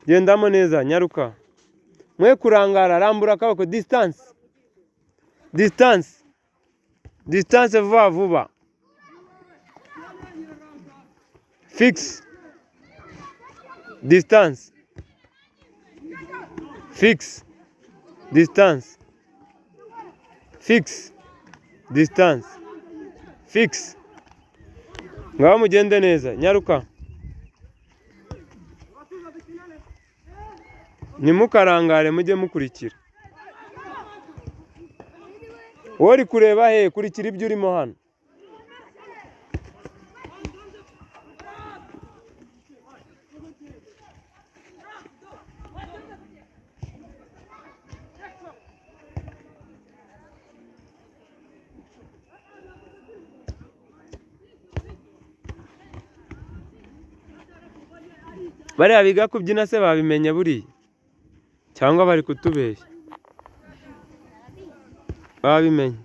gendamo neza nyaruka mwe kurangara rambura akaboko distance vuba vuba fix distance ngaho mugende neza nyaruka nimukarangare mujye mukurikira wowe uri kureba he kurikira ibyo urimo hano bariya biga kubyina se babimenye buriya cyangwa bari kutubeshya babimenye